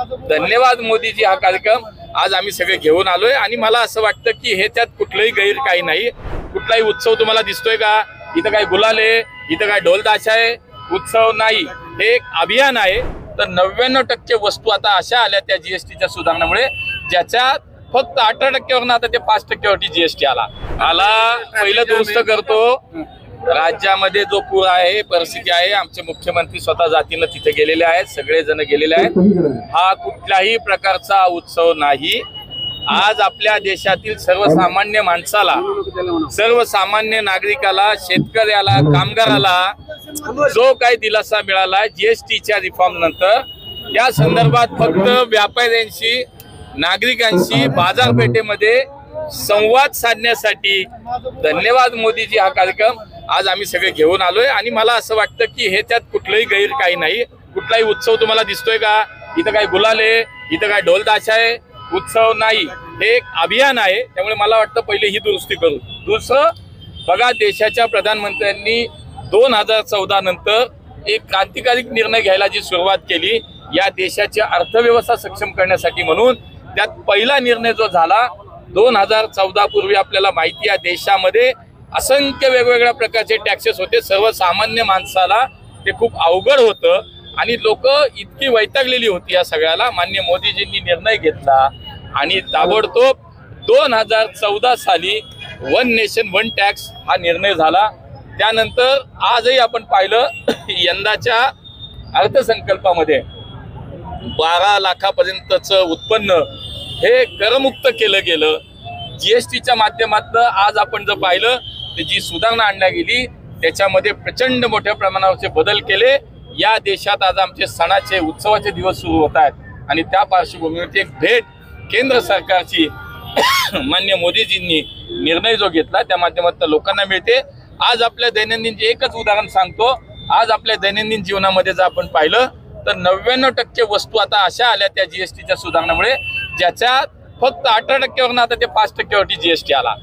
धन्यवाद मोदीजी हा कार्यक्रम आज आम्ही सगळे घेऊन आलोय आणि मला असं वाटतं की हे त्यात कुठलंही गैर काही नाही। कुठलाही उत्सव तुम्हाला दिसतोय का? इथं काय गुलाल आहे, इथं काय ढोल ताशा आहे, उत्सव नाही, हे एक अभियान आहे। तर 99% वस्तू आता अशा आल्या त्या जीएसटीच्या सुधारणामुळे ज्याच्यात फक्त 18%वरून आता ते 5%वरती जीएसटी आला। पहिलं दुरुस्त करतो। राज्यामध्ये जो पूर आहे, परिस्थिती आहे, आमचे मुख्यमंत्री स्वतः जातीनं तिथे गेलेले आहेत, सगळे जण गेलेले आहेत। हा कुठल्याही प्रकारचा उत्सव नाही। आज आपल्या देशातील सर्वसामान्य माणसाला, सर्वसामान्य नागरिकाला, शेतकऱ्याला, कामगाराला जो काही दिलासा मिळाला जीएसटीच्या रिफॉर्म नंतर, या संदर्भात फक्त व्यापाऱ्यांशी, नागरिकांशी बाजारपेठेमध्ये संवाद साधण्यासाठी धन्यवाद मोदीजी हा कार्यक्रम आज आम्ही सगळे घेऊन आलोय आणि मला असं वाटतं की हे त्यात कुठलंही गैर काही नाही। कुठलाही उत्सव तुम्हाला दिसतोय का? इथं काय गुलाल आहे, इथं काय ढोल ताशा आहे, उत्सव नाही, हे एक अभियान आहे। त्यामुळे मला वाटतं पहिले ही दुरुस्ती करू। दुसरं बघा, देशाच्या प्रधानमंत्र्यांनी 2014 नंतर एक क्रांतिकारी निर्णय घ्यायला जी सुरुवात केली या देशाची अर्थव्यवस्था सक्षम करण्यासाठी, म्हणून त्यात पहिला निर्णय जो झाला 2014 पूर्वी आपल्याला माहिती आहे देशामध्ये असंख्य वेगवेगळ्या प्रकारचे टॅक्सेस होते। सर्वसामान्य माणसाला ते खूप अवघड होतं आणि लोक इतकी वैतागलेली होती या सगळ्याला। माननीय मोदीजींनी निर्णय घेतला आणि ताबडतोब 2014 साली वन नेशन वन टॅक्स हा निर्णय झाला। त्यानंतर आजही आपण पाहिलं यंदाच्या अर्थसंकल्पामध्ये 12 लाखापर्यंतचं उत्पन्न हे करमुक्त केलं गेलं। जीएसटीच्या माध्यमातून आज आपण जर पाहिलं तर जी सुधारणा आणण्यात गेली त्याच्यामध्ये प्रचंड मोठ्या प्रमाणावरचे बदल केले। या देशात आज आमचे सणाचे, उत्सवाचे दिवस सुरू होत आहेत आणि त्या पार्श्वभूमीवरती एक भेट केंद्र सरकारची माननीय मोदीजींनी निर्णय जो घेतला त्या माध्यमातून लोकांना मिळते। आज आपल्या दैनंदिन एकच उदाहरण सांगतो। आज आपल्या दैनंदिन जीवनामध्ये जर आपण पाहिलं तर 99% वस्तू आता अशा आल्या त्या जीएसटीच्या सुधारणामुळे ज्याच्यात फक्त 18%वरून आता ते 5%वरती जीएसटी आला।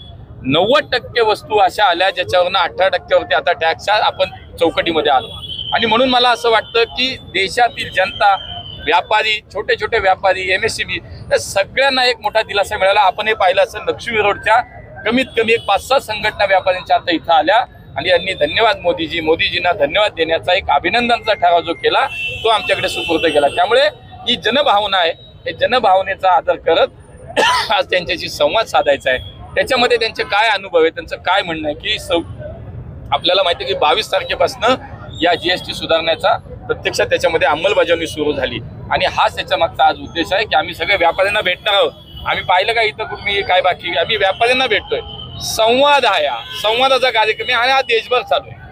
90% वस्तू अशा आल्या ज्याच्यावरून 18%वरती आता टॅक्स आपण चौकटीमध्ये आलो। आणि म्हणून मला असं वाटतं की देशातील जनता, व्यापारी, छोटे छोटे व्यापारी, एमएसएमई या सगळ्यांना एक मोठा दिलासा मिळाला। आपणही पाहिलं असेल लक्ष्मी रोडच्या कमीत कमी एक 5-6 संघटना व्यापाऱ्यांच्या आता इथं आल्या आणि यांनी धन्यवाद मोदीजींना धन्यवाद देण्याचा एक अभिनंदनचा ठराव जो केला तो आमच्याकडे सुपूर्द केला। त्यामुळे ही जनभावना आहे, हे जनभावनेचा आदर करत आज त्यांच्याशी संवाद साधायचा आहे। त्याच्यामध्ये त्यांचे काय अनुभव आहे, त्यांचं काय म्हणणं आहे की आपल्याला माहिती आहे की 22 तारखेपासून या जीएसटी सुधारण्याचा प्रत्यक्षात त्याच्यामध्ये अंमलबजावणी सुरू झाली आणि हाच त्याच्या मागचा आज उद्देश आहे की आम्ही सगळे व्यापाऱ्यांना भेटणार आहोत। आम्ही पाहिलं का इथं कुठे काय बाकी, आम्ही व्यापाऱ्यांना भेटतोय। संवाद आहे, संवादाचा कार्यक्रम आहे आणि हा देशभर चालू आहे।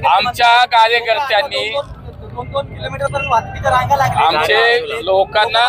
आमच्या कार्यकर्त्यांनी आमचे लोकांना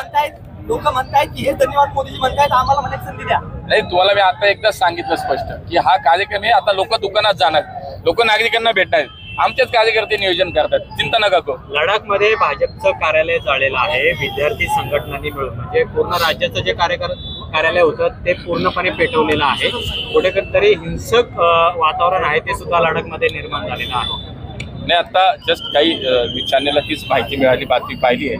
लोक म्हणतायत की हे धन्यवाद मोदीजी म्हणतायत, आम्हाला म्हणायची संधी द्या। नाही, तुम्हाला मी आता एकदा सांगितलं स्पष्ट की हा कार्यक्रम आहे। आता लोक दुकानात जाणार, लोक नागरिकांना भेटणार, आमचेच कार्यकर्ते नियोजन करतात, चिंता नका करू। लडाखमध्ये भाजपचं कार्यालय जाळलेलं आहे, विद्यार्थी संघटनांनी मिळून, म्हणजे पूर्ण राज्याचं जे कार्यालय होतं ते पूर्णपणे पेटवलेलं आहे। कुठेतरी हिंसक वातावरण आहे ते सुद्धा लडाखमध्ये निर्माण झालेलं आहे। नाही, आता जस्ट काही चॅनेलला तीच माहिती मिळाली, बातमी पाहिली आहे।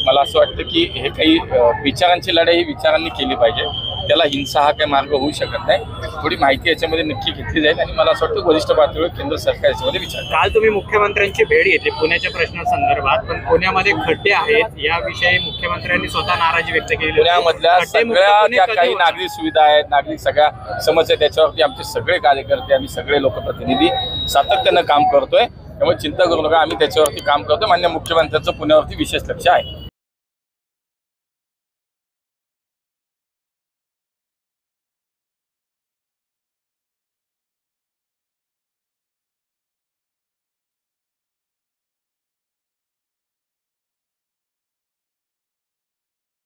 मला असं वाटतं की हे काही विचारांची लढाई ही विचारांनी केली पाहिजे, त्याला हिंसा हा काही मार्ग होऊ शकत नाही। थोडी माहिती याच्यामध्ये नक्की घेतली जाईल आणि मला असं वाटतं वरिष्ठ पातळीवर केंद्र सरकार याच्यामध्ये विचार। काल तुम्ही मुख्यमंत्र्यांची भेट घेतली पुण्याच्या प्रश्नासंदर्भात, पण पुण्यामध्ये खड्डे आहेत याविषयी मुख्यमंत्र्यांनी स्वतः नाराजी व्यक्त केली। पुण्यामधल्या सगळ्या काही नागरिक सुविधा आहेत, नागरिक सगळ्या समस्या, त्याच्यावरती आमचे सगळे कार्यकर्ते, आम्ही सगळे लोकप्रतिनिधी सातत्यानं काम करतोय। त्यामुळे चिंता करू नका, आम्ही त्याच्यावरती काम करतोय। माननीय मुख्यमंत्र्यांचं पुण्यावरती विशेष लक्ष आहे।